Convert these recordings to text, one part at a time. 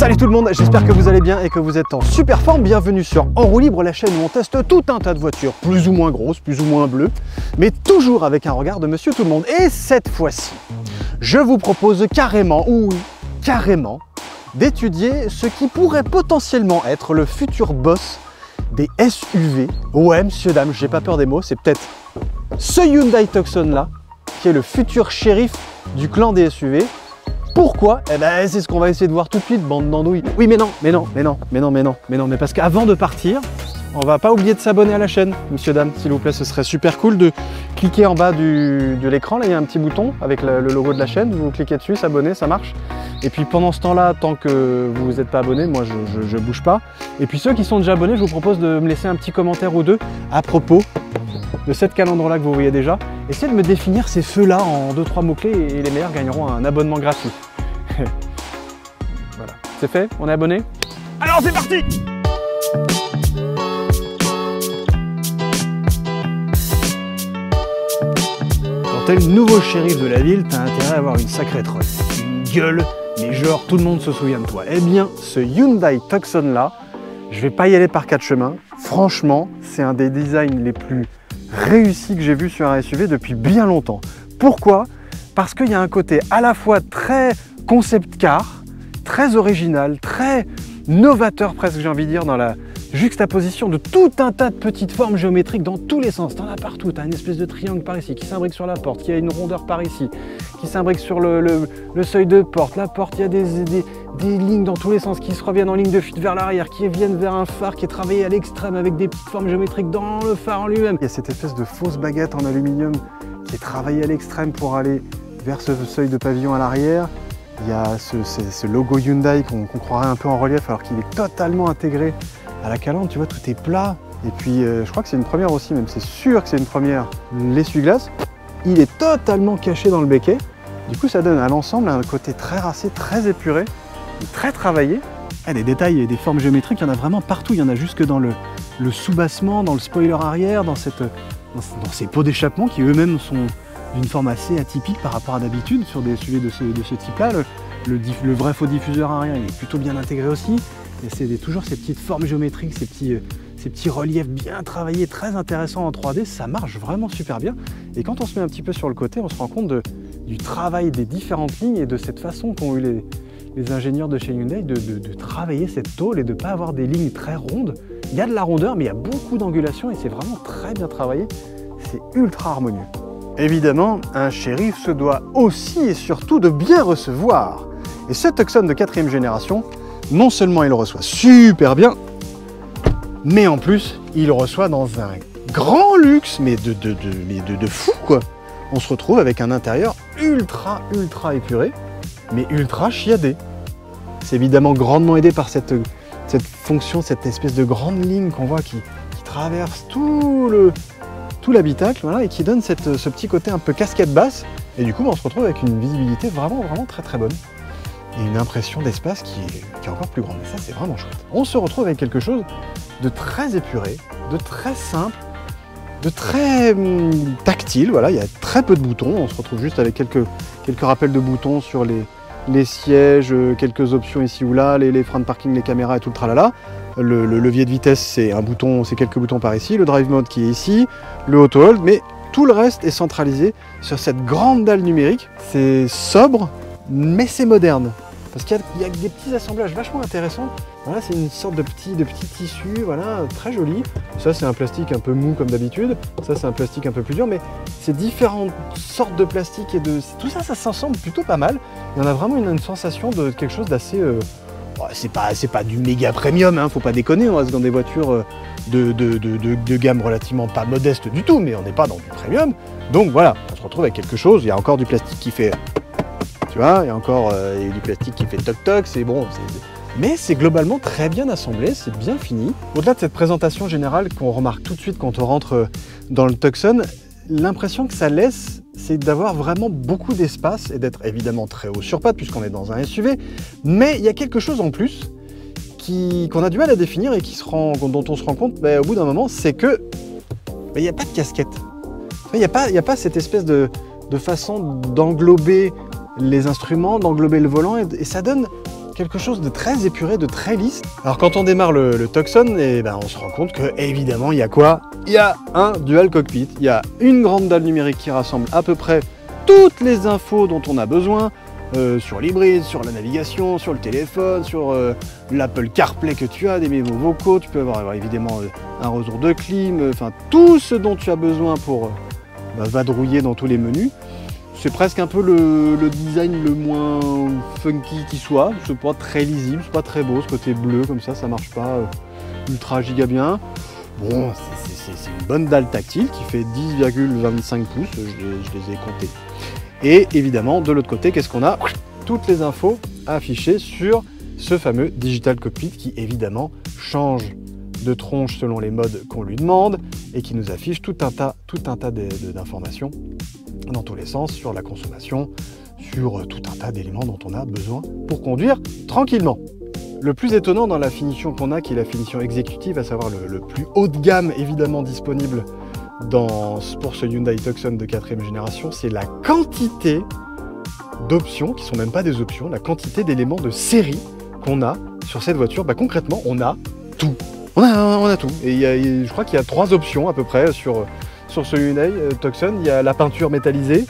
Salut tout le monde, j'espère que vous allez bien et que vous êtes en super forme. Bienvenue sur En Roue Libre, la chaîne où on teste tout un tas de voitures, plus ou moins grosses, plus ou moins bleues, mais toujours avec un regard de monsieur tout le monde. Et cette fois-ci, je vous propose carrément, d'étudier ce qui pourrait potentiellement être le futur boss des SUV. Ouais, monsieur, dame, j'ai pas peur des mots, c'est peut-être ce Hyundai Tucson là, qui est le futur shérif du clan des SUV. Pourquoi? Eh ben, c'est ce qu'on va essayer de voir tout de suite, bande d'andouilles. Oui, mais non, parce qu'avant de partir, on va pas oublier de s'abonner à la chaîne, monsieur, dame, s'il vous plaît. Ce serait super cool de cliquer en bas de l'écran. Là, il y a un petit bouton avec le logo de la chaîne. Vous cliquez dessus, s'abonner, ça marche. Et puis pendant ce temps-là, tant que vous n'êtes pas abonné, moi, je bouge pas. Et puis ceux qui sont déjà abonnés, je vous propose de me laisser un petit commentaire ou deux à propos de cette calandre-là que vous voyez déjà. Essayez de me définir ces feux-là en 2-3 mots-clés et les meilleurs gagneront un abonnement gratuit. Voilà, c'est fait, on est abonné. Alors c'est parti! Quand t'es le nouveau shérif de la ville, t'as intérêt à avoir une sacrée troll, une gueule, mais genre tout le monde se souvient de toi. Eh bien, ce Hyundai Tucson là, je vais pas y aller par 4 chemins. Franchement, c'est un des designs les plus réussi que j'ai vu sur un SUV depuis bien longtemps. Pourquoi? Parce qu'il y a un côté à la fois très concept car, très original, très novateur presque, j'ai envie de dire, dans la juxtaposition de tout un tas de petites formes géométriques dans tous les sens. T'en as partout, t'as une espèce de triangle par ici qui s'imbrique sur la porte, qui a une rondeur par ici, qui s'imbrique sur le seuil de porte. La porte, il y a des lignes dans tous les sens qui se reviennent en ligne de fuite vers l'arrière, qui viennent vers un phare qui est travaillé à l'extrême avec des petites formes géométriques dans le phare en lui-même. Il y a cette espèce de fausse baguette en aluminium qui est travaillée à l'extrême pour aller vers ce seuil de pavillon à l'arrière. Il y a ce logo Hyundai qu'on croirait un peu en relief alors qu'il est totalement intégré à la calandre. Tu vois, tout est plat. Et puis je crois que c'est une première aussi, même c'est sûr que c'est une première. L'essuie-glace, il est totalement caché dans le béquet. Du coup, ça donne à l'ensemble un côté très racé, très épuré, très travaillé. Des détails et des formes géométriques, il y en a vraiment partout. Il y en a jusque dans le sous-bassement, dans le spoiler arrière, dans ces pots d'échappement qui eux-mêmes sont d'une forme assez atypique par rapport à d'habitude sur des SUV de ce type-là. Le vrai faux diffuseur arrière, il est plutôt bien intégré aussi. Et c'est toujours ces petites formes géométriques, ces petits reliefs bien travaillés, très intéressants en 3D. Ça marche vraiment super bien. Et quand on se met un petit peu sur le côté, on se rend compte du travail des différentes lignes et de cette façon qu'ont eu les ingénieurs de chez Hyundai de travailler cette tôle et de ne pas avoir des lignes très rondes. Il y a de la rondeur, mais il y a beaucoup d'angulation et c'est vraiment très bien travaillé. C'est ultra harmonieux. Évidemment, un shérif se doit aussi et surtout de bien recevoir. Et ce Tucson de 4e génération, non seulement il le reçoit super bien, mais en plus, il le reçoit dans un grand luxe, mais de fou quoi. On se retrouve avec un intérieur ultra épuré, mais ultra chiadé. C'est évidemment grandement aidé par cette fonction, cette espèce de grande ligne qu'on voit qui traverse tout l'habitacle, voilà, et qui donne ce petit côté un peu casquette basse. Et du coup, on se retrouve avec une visibilité vraiment très bonne. Et une impression d'espace qui est encore plus grande. Et ça, c'est vraiment chouette. On se retrouve avec quelque chose de très épuré, de très simple, de très tactile. Voilà, il y a très peu de boutons. On se retrouve juste avec quelques rappels de boutons sur les sièges, quelques options ici ou là, les freins de parking, les caméras et tout le tralala. Le levier de vitesse, c'est quelques boutons par ici. Le drive mode qui est ici, le auto hold, mais tout le reste est centralisé sur cette grande dalle numérique. C'est sobre, mais c'est moderne. Parce qu'il y a des petits assemblages vachement intéressants. Voilà, c'est une sorte de petit tissu, voilà, très joli. Ça, c'est un plastique un peu mou comme d'habitude. Ça, c'est un plastique un peu plus dur, mais ces différentes sortes de plastique et tout ça, ça s'ensemble plutôt pas mal. Il y en a vraiment une sensation de quelque chose d'assez... c'est pas du méga premium, hein, faut pas déconner. On reste dans des voitures de gamme relativement pas modeste du tout, mais on n'est pas dans du premium. Donc voilà, on se retrouve avec quelque chose. Il y a encore du plastique qui fait... Tu vois, il y a encore du plastique qui fait toc-toc, c'est bon. Mais c'est globalement très bien assemblé, c'est bien fini. Au-delà de cette présentation générale qu'on remarque tout de suite quand on rentre dans le Tucson, l'impression que ça laisse, c'est d'avoir vraiment beaucoup d'espace et d'être évidemment très haut sur pattes puisqu'on est dans un SUV. Mais il y a quelque chose en plus qu'on a du mal à définir et dont on se rend compte au bout d'un moment, c'est que il n'y a pas de casquette. Il n'y a pas cette espèce de façon d'englober les instruments, d'englober le volant et ça donne quelque chose de très épuré, de très lisse. Alors quand on démarre le Tucson, eh ben, on se rend compte que évidemment il y a quoi? Il y a un dual cockpit, il y a une grande dalle numérique qui rassemble à peu près toutes les infos dont on a besoin, sur l'hybride, sur la navigation, sur le téléphone, sur l'Apple CarPlay que tu as, des mémos vocaux, tu peux avoir évidemment un retour de clim, enfin tout ce dont tu as besoin pour vadrouiller dans tous les menus. C'est presque un peu le design le moins funky qui soit, c'est pas très lisible, c'est pas très beau, ce côté bleu comme ça marche pas ultra giga bien. Bon, c'est une bonne dalle tactile qui fait 10,25 pouces, je les ai comptés. Et évidemment, de l'autre côté, qu'est-ce qu'on a? Toutes les infos affichées sur ce fameux Digital Cockpit qui évidemment change de tronche selon les modes qu'on lui demande et qui nous affiche tout un tas d'informations dans tous les sens sur la consommation, sur tout un tas d'éléments dont on a besoin pour conduire tranquillement. Le plus étonnant dans la finition qu'on a, qui est la finition exécutive, à savoir le plus haut de gamme évidemment disponible pour ce Hyundai Tucson de 4e génération, c'est la quantité d'options, qui sont même pas des options, la quantité d'éléments de série qu'on a sur cette voiture. Concrètement, on a tout. On a tout. Et je crois qu'il y a 3 options à peu près sur ce Hyundai Tucson. Il y a la peinture métallisée,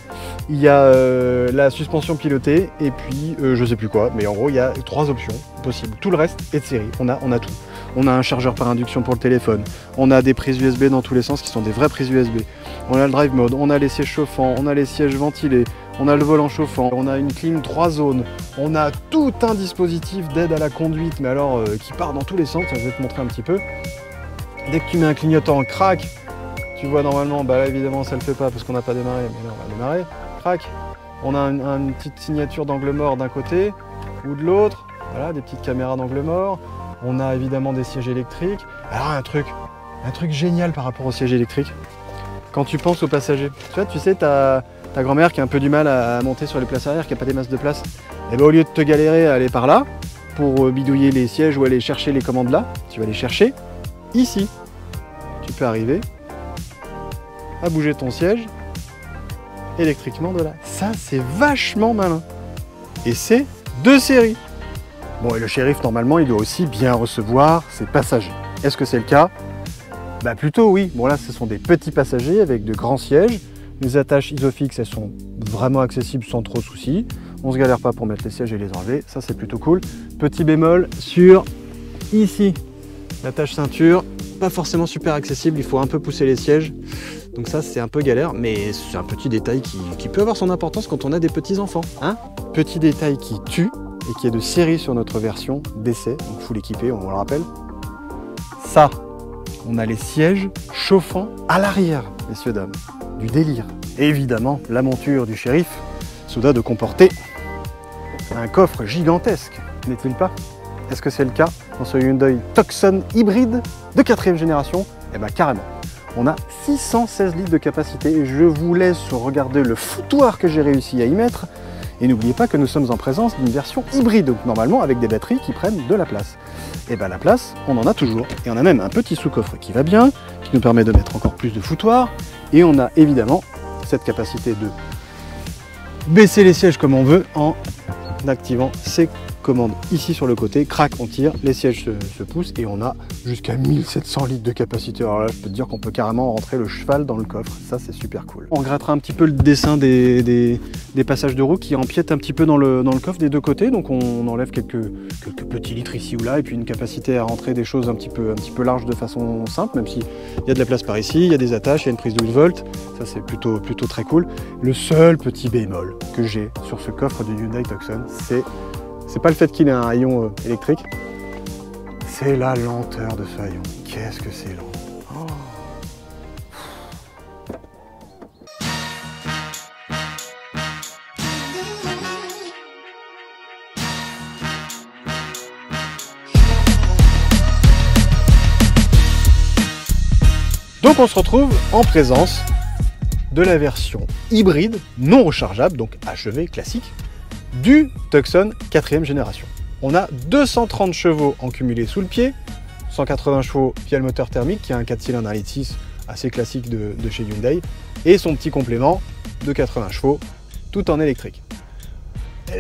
il y a la suspension pilotée, et puis je sais plus quoi, mais en gros il y a 3 options possibles. Tout le reste est de série, on a tout. On a un chargeur par induction pour le téléphone, on a des prises USB dans tous les sens qui sont des vraies prises USB, on a le drive mode, on a les sièges chauffants, on a les sièges ventilés, on a le volant chauffant, on a une clim 3 zones, on a tout un dispositif d'aide à la conduite, mais alors qui part dans tous les sens, je vais te montrer un petit peu. Dès que tu mets un clignotant crack, tu vois normalement, là évidemment ça le fait pas parce qu'on n'a pas démarré, mais là on va démarrer, crac, on a une petite signature d'angle mort d'un côté ou de l'autre, voilà, des petites caméras d'angle mort, on a évidemment des sièges électriques. Alors un truc génial par rapport aux sièges électriques, quand tu penses aux passagers, tu sais ta grand-mère qui a un peu du mal à monter sur les places arrière, qui n'a pas des masses de place, et au lieu de te galérer à aller par là, pour bidouiller les sièges ou aller chercher les commandes là, tu vas les chercher ici. Tu peux arriver à bouger ton siège électriquement de là. Ça, c'est vachement malin. Et c'est de série. Bon, et le shérif, normalement, il doit aussi bien recevoir ses passagers. Est-ce que c'est le cas? Plutôt oui. Bon, là, ce sont des petits passagers avec de grands sièges. Les attaches Isofix, elles sont vraiment accessibles sans trop de soucis. On se galère pas pour mettre les sièges et les enlever. Ça, c'est plutôt cool. Petit bémol sur ici. L'attache ceinture, pas forcément super accessible. Il faut un peu pousser les sièges. Donc ça, c'est un peu galère, mais c'est un petit détail qui peut avoir son importance quand on a des petits-enfants. Hein, petit détail qui tue et qui est de série sur notre version d'essai, donc full équipé, on le rappelle. Ça, on a les sièges chauffants à l'arrière, messieurs, dames. Du délire. Et évidemment, la monture du shérif se doit de comporter un coffre gigantesque, n'est-il pas? Est-ce que c'est le cas dans ce Hyundai Tucson hybride de 4e génération? Eh bien, carrément. On a 616 litres de capacité et je vous laisse regarder le foutoir que j'ai réussi à y mettre. Et n'oubliez pas que nous sommes en présence d'une version hybride, donc normalement avec des batteries qui prennent de la place. Et bien la place, on en a toujours. Et on a même un petit sous-coffre qui va bien, qui nous permet de mettre encore plus de foutoir. Et on a évidemment cette capacité de baisser les sièges comme on veut en activant ces commandes ici sur le côté. Crac, on tire, les sièges se poussent et on a jusqu'à 1700 litres de capacité. Alors là, je peux te dire qu'on peut carrément rentrer le cheval dans le coffre. Ça, c'est super cool. On regrettera un petit peu le dessin des passages de roue qui empiètent un petit peu dans le coffre des deux côtés. Donc on enlève quelques petits litres ici ou là et puis une capacité à rentrer des choses un petit peu larges de façon simple, même s'il y a de la place par ici, il y a des attaches, il y a une prise 12 volts. Ça, c'est plutôt très cool. Le seul petit bémol que j'ai sur ce coffre du Hyundai Tucson, c'est pas le fait qu'il ait un haillon électrique, c'est la lenteur de ce haillon. Qu'est-ce que c'est lent. Oh. Donc on se retrouve en présence de la version hybride non rechargeable, donc HEV classique, du Tucson 4e génération. On a 230 chevaux en cumulé sous le pied, 180 chevaux via le moteur thermique qui a un 4 cylindres 1,6 litre assez classique de chez Hyundai, et son petit complément de 80 chevaux tout en électrique.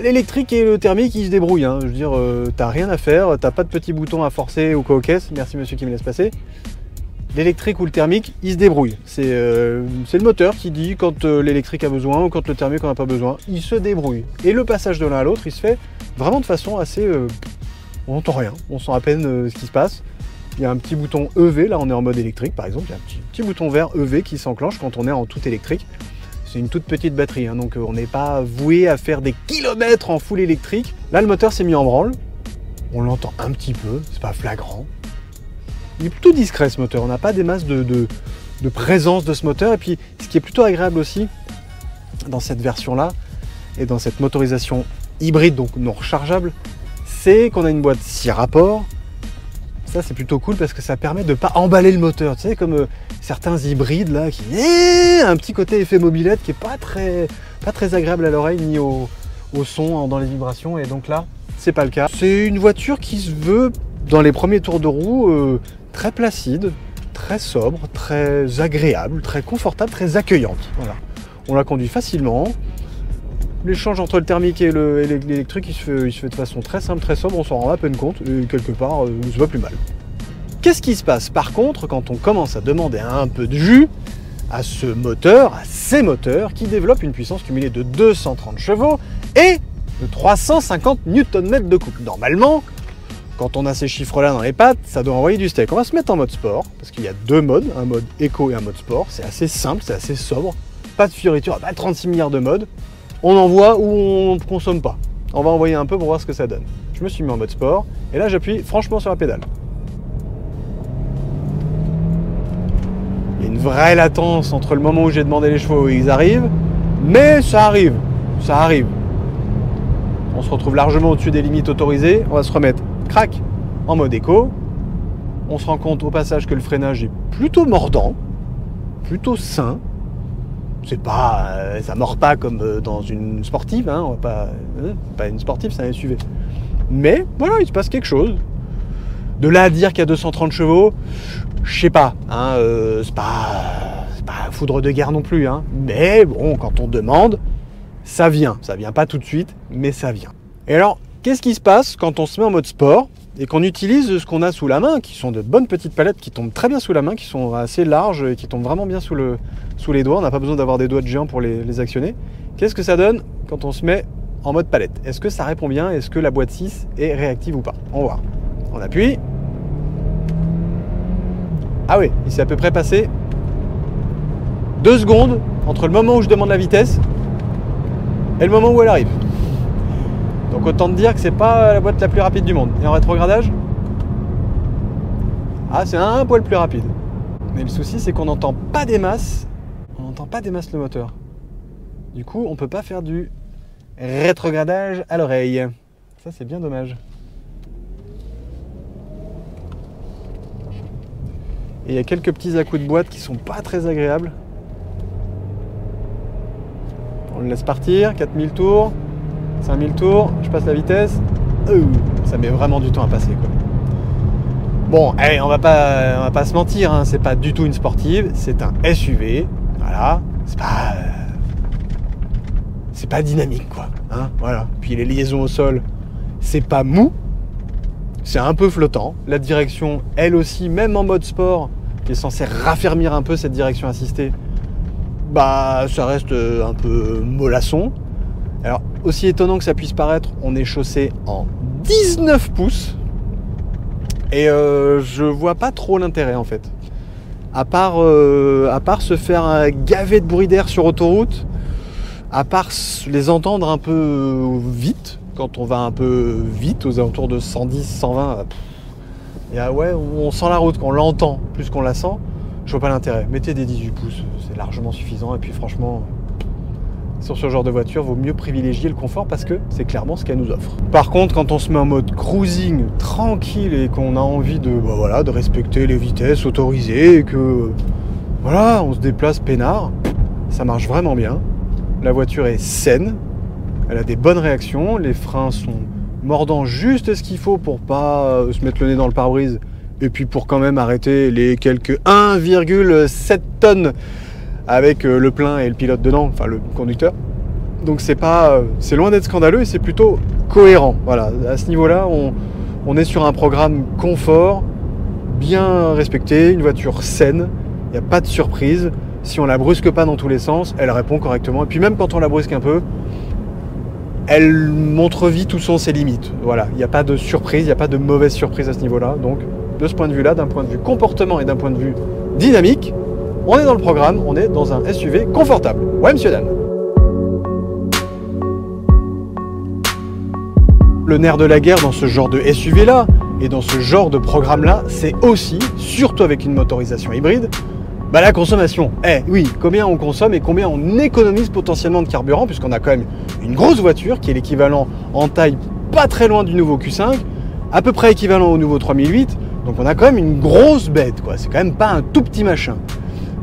l'électrique et le thermique, ils se débrouillent. Hein. Je veux dire, t'as rien à faire, t'as pas de petits boutons à forcer ou quoi aux caisses. Merci monsieur qui me laisse passer. L'électrique ou le thermique, il se débrouille. C'est le moteur qui dit quand l'électrique a besoin ou quand le thermique en a pas besoin. Il se débrouille. Et le passage de l'un à l'autre, il se fait vraiment de façon assez... on n'entend rien, on sent à peine ce qui se passe. Il y a un petit bouton EV, là on est en mode électrique par exemple. Il y a un petit bouton vert EV qui s'enclenche quand on est en tout électrique. C'est une toute petite batterie, hein, donc on n'est pas voué à faire des kilomètres en full électrique. Là le moteur s'est mis en branle. On l'entend un petit peu, c'est pas flagrant. Il est plutôt discret ce moteur, on n'a pas des masses de présence de ce moteur. Et puis ce qui est plutôt agréable aussi dans cette version-là et dans cette motorisation hybride, donc non rechargeable, c'est qu'on a une boîte 6 rapports. Ça c'est plutôt cool parce que ça permet de ne pas emballer le moteur. Tu sais, comme certains hybrides là qui un petit côté effet mobilette qui est pas très agréable à l'oreille ni au son dans les vibrations. Et donc là, c'est pas le cas. C'est une voiture qui se veut dans les premiers tours de roue très placide, très sobre, très agréable, très confortable, très accueillante. Voilà. On la conduit facilement. L'échange entre le thermique et l'électrique, il se fait de façon très simple, très sobre, on s'en rend à peine compte, et quelque part, c'est pas plus mal. Qu'est-ce qui se passe par contre quand on commence à demander un peu de jus à ce moteur, à ces moteurs, qui développent une puissance cumulée de 230 chevaux et de 350 Nm de couple. Normalement, quand on a ces chiffres-là dans les pattes, ça doit envoyer du steak. On va se mettre en mode sport, parce qu'il y a deux modes, un mode éco et un mode sport. C'est assez simple, c'est assez sobre, pas de fioritures, pas 36 milliards de modes. On envoie ou on ne consomme pas. On va envoyer un peu pour voir ce que ça donne. Je me suis mis en mode sport, et là j'appuie franchement sur la pédale. Il y a une vraie latence entre le moment où j'ai demandé les chevaux et ils arrivent, mais ça arrive, ça arrive. On se retrouve largement au-dessus des limites autorisées, on va se remettre, crac, en mode éco. On se rend compte au passage que le freinage est plutôt mordant, plutôt sain. C'est pas, ça mord pas comme dans une sportive, hein, on va pas une sportive, c'est un SUV. Mais voilà, il se passe quelque chose. De là à dire qu'il y a 230 chevaux, je sais pas, hein, c'est pas foudre de guerre non plus, hein. Mais bon, quand on demande, ça vient pas tout de suite, mais ça vient. Et alors, qu'est-ce qui se passe quand on se met en mode sport et qu'on utilise ce qu'on a sous la main, qui sont de bonnes petites palettes qui tombent très bien sous la main, qui sont assez larges et qui tombent vraiment bien sous les doigts. On n'a pas besoin d'avoir des doigts de géant pour les actionner. Qu'est-ce que ça donne quand on se met en mode palette? Est-ce que ça répond bien? Est-ce que la boîte 6 est réactive ou pas? On va voir. On appuie. Ah oui, il s'est à peu près passé 2 secondes entre le moment où je demande la vitesse et le moment où elle arrive. Donc autant te dire que c'est pas la boîte la plus rapide du monde. Et en rétrogradage, ah, c'est un poil plus rapide. Mais le souci, c'est qu'on n'entend pas des masses. On n'entend pas des masses le moteur. Du coup, on peut pas faire du rétrogradage à l'oreille. Ça, c'est bien dommage. Et il y a quelques petits à-coups de boîte qui sont pas très agréables. On le laisse partir, 4000 tours, 5000 tours, je passe la vitesse. Ça met vraiment du temps à passer, quoi. Bon, allez, on va pas se mentir, hein, c'est pas du tout une sportive, c'est un SUV, voilà, c'est pas dynamique, quoi, hein, voilà. Puis les liaisons au sol, c'est pas mou, c'est un peu flottant. La direction, elle aussi, même en mode sport, qui est censé raffermir un peu cette direction assistée, bah ça reste un peu mollasson. Alors, aussi étonnant que ça puisse paraître, on est chaussé en 19 pouces. Et je vois pas trop l'intérêt en fait. À part se faire gaver de bruit d'air sur autoroute, à part les entendre un peu vite, quand on va un peu vite, aux alentours de 110, 120, et ouais, on sent la route, qu'on l'entend plus qu'on la sent, je vois pas l'intérêt. Mettez des 18 pouces, c'est largement suffisant, et puis franchement, sur ce genre de voiture, vaut mieux privilégier le confort parce que c'est clairement ce qu'elle nous offre. Par contre, quand on se met en mode cruising tranquille et qu'on a envie de, bah voilà, de respecter les vitesses autorisées et que voilà, on se déplace peinard, ça marche vraiment bien. La voiture est saine, elle a des bonnes réactions, les freins sont mordants juste ce qu'il faut pour pas se mettre le nez dans le pare-brise et puis pour quand même arrêter les quelques 1,7 tonnes avec le plein et le pilote dedans, enfin le conducteur. Donc c'est loin d'être scandaleux et c'est plutôt cohérent. Voilà, à ce niveau-là, on est sur un programme confort, bien respecté, une voiture saine, il n'y a pas de surprise. Si on la brusque pas dans tous les sens, elle répond correctement. Et puis même quand on la brusque un peu, elle montre vite où sont ses limites. Voilà, il n'y a pas de surprise, il n'y a pas de mauvaise surprise à ce niveau-là. Donc de ce point de vue-là, d'un point de vue comportement et d'un point de vue dynamique, on est dans le programme, on est dans un SUV confortable. Ouais, monsieur Dan. Le nerf de la guerre dans ce genre de SUV-là et dans ce genre de programme-là, c'est aussi, surtout avec une motorisation hybride, la consommation. Oui, combien on consomme et combien on économise potentiellement de carburant, puisqu'on a quand même une grosse voiture qui est l'équivalent en taille pas très loin du nouveau Q5, à peu près équivalent au nouveau 3008, donc on a quand même une grosse bête, quoi. C'est quand même pas un tout petit machin.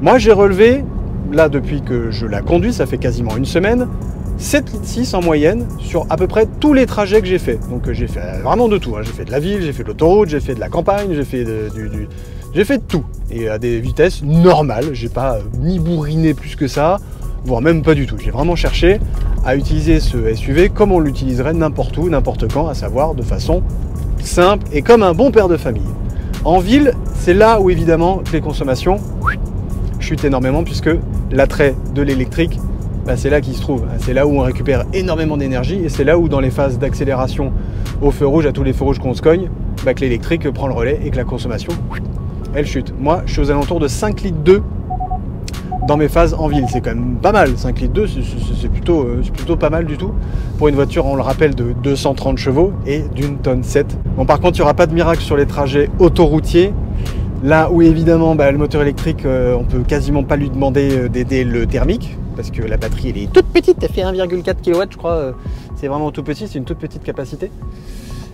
Moi j'ai relevé, là depuis que je la conduis, ça fait quasiment une semaine, 7,6 litres en moyenne sur à peu près tous les trajets que j'ai fait. Donc j'ai fait vraiment de tout, hein. J'ai fait de la ville, j'ai fait de l'autoroute, j'ai fait de la campagne, j'ai fait j'ai fait de tout. Et à des vitesses normales, j'ai pas ni bourriné plus que ça, voire même pas du tout. J'ai vraiment cherché à utiliser ce SUV comme on l'utiliserait n'importe où, n'importe quand, à savoir de façon simple et comme un bon père de famille. En ville, c'est là où évidemment les consommations chutent énormément puisque l'attrait de l'électrique, c'est là qu'il se trouve. C'est là où on récupère énormément d'énergie et c'est là où dans les phases d'accélération au feu rouge, à tous les feux rouges qu'on se cogne, que l'électrique prend le relais et que la consommation, elle chute. Moi, je suis aux alentours de 5,2 litres dans mes phases en ville. C'est quand même pas mal. 5,2 litres, c'est plutôt pas mal du tout. Pour une voiture, on le rappelle, de 230 chevaux et d'une tonne 7. Bon, par contre, il n'y aura pas de miracle sur les trajets autoroutiers. Là où évidemment, le moteur électrique, on peut quasiment pas lui demander d'aider le thermique. Parce que la batterie, elle est toute petite. Elle fait 1,4 kW, je crois. C'est vraiment tout petit. C'est une toute petite capacité.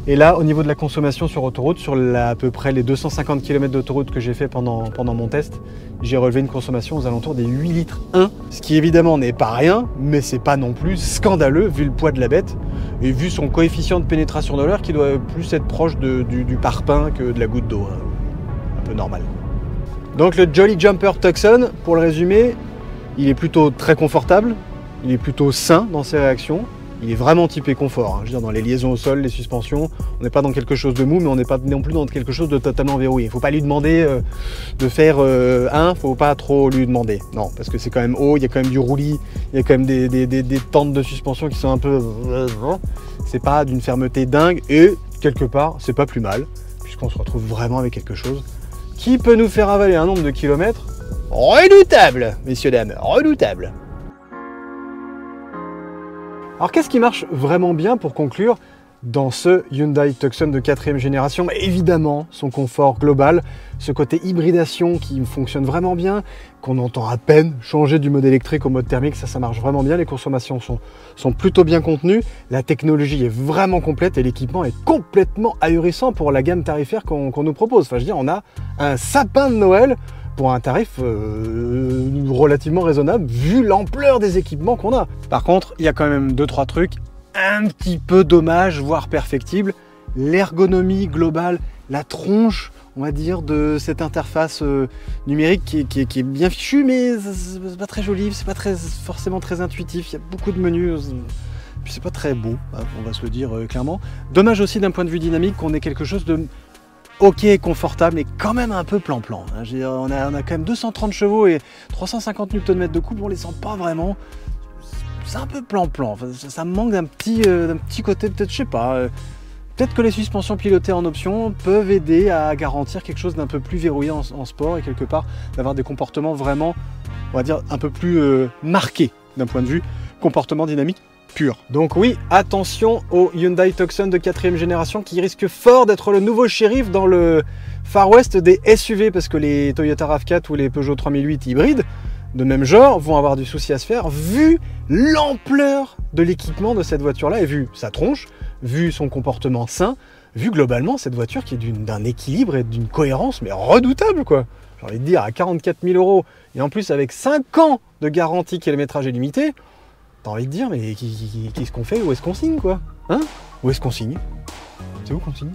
Et là, au niveau de la consommation sur autoroute, sur à peu près les 250 km d'autoroute que j'ai fait pendant mon test, j'ai relevé une consommation aux alentours des 8 litres 1, ce qui évidemment n'est pas rien, mais c'est pas non plus scandaleux vu le poids de la bête et vu son coefficient de pénétration de l'air qui doit plus être proche du parpaing que de la goutte d'eau, hein. Un peu normal. Donc le Jolly Jumper Tucson, pour le résumer, il est plutôt très confortable, il est plutôt sain dans ses réactions. Il est vraiment typé confort, hein. Je veux dire, dans les liaisons au sol, les suspensions, on n'est pas dans quelque chose de mou, mais on n'est pas non plus dans quelque chose de totalement verrouillé. Il ne faut pas lui demander de faire faut pas trop lui demander. Non, parce que c'est quand même haut, il y a quand même du roulis, il y a quand même des tentes de suspension qui sont un peu... C'est pas d'une fermeté dingue, et quelque part, c'est pas plus mal, puisqu'on se retrouve vraiment avec quelque chose qui peut nous faire avaler un nombre de kilomètres redoutable, messieurs, dames, redoutable. Alors qu'est-ce qui marche vraiment bien pour conclure dans ce Hyundai Tucson de 4e génération? Évidemment, son confort global, ce côté hybridation qui fonctionne vraiment bien, qu'on entend à peine changer du mode électrique au mode thermique, ça marche vraiment bien, les consommations sont plutôt bien contenues, la technologie est vraiment complète et l'équipement est complètement ahurissant pour la gamme tarifaire qu'on nous propose. Enfin, je veux dire, on a un sapin de Noël pour un tarif relativement raisonnable vu l'ampleur des équipements qu'on a. Par contre, il y a quand même 2-3 trucs un petit peu dommages, voire perfectibles. L'ergonomie globale, la tronche, on va dire, de cette interface numérique qui est bien fichue, mais c'est pas très joli, c'est pas forcément très intuitif, il y a beaucoup de menus, puis c'est pas très beau, on va se le dire clairement. Dommage aussi d'un point de vue dynamique qu'on ait quelque chose de ok, confortable, mais quand même un peu plan-plan. On a quand même 230 chevaux et 350 Nm de couple, on les sent pas vraiment. C'est un peu plan-plan. Enfin, ça me manque d'un petit côté, peut-être, je sais pas. Peut-être que les suspensions pilotées en option peuvent aider à garantir quelque chose d'un peu plus verrouillé en sport et quelque part d'avoir des comportements vraiment, on va dire, un peu plus marqués d'un point de vue comportement dynamique pur. Donc oui, attention au Hyundai Tucson de 4e génération qui risque fort d'être le nouveau shérif dans le Far West des SUV parce que les Toyota RAV4 ou les Peugeot 3008 hybrides de même genre vont avoir du souci à se faire vu l'ampleur de l'équipement de cette voiture-là et vu sa tronche, vu son comportement sain, vu globalement cette voiture qui est d'un équilibre et d'une cohérence mais redoutable quoi. J'ai envie de dire à 44 000 € et en plus avec 5 ans de garantie kilométrage illimité, t'as envie de dire, mais qu'est-ce qu'on fait? Où est-ce qu'on signe, quoi? Hein? Où est-ce qu'on signe? C'est où qu'on signe?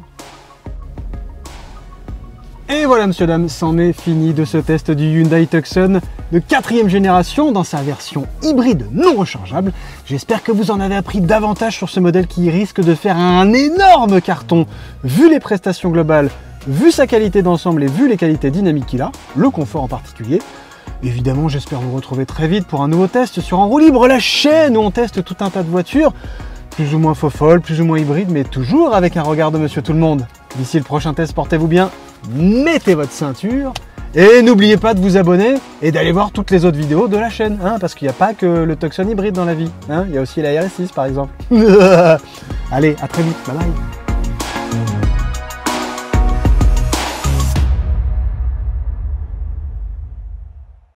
Et voilà, monsieur, dame, c'en est fini de ce test du Hyundai Tucson de 4e génération dans sa version hybride non rechargeable. J'espère que vous en avez appris davantage sur ce modèle qui risque de faire un énorme carton, vu les prestations globales, vu sa qualité d'ensemble et vu les qualités dynamiques qu'il a, le confort en particulier. Évidemment, j'espère vous retrouver très vite pour un nouveau test sur En Roue Libre, la chaîne où on teste tout un tas de voitures, plus ou moins faux-folles, plus ou moins hybrides, mais toujours avec un regard de monsieur tout le monde. D'ici le prochain test, portez-vous bien, mettez votre ceinture, et n'oubliez pas de vous abonner et d'aller voir toutes les autres vidéos de la chaîne, hein, parce qu'il n'y a pas que le Tucson hybride dans la vie, hein, il y a aussi la RS6 par exemple. Allez, à très vite, bye bye.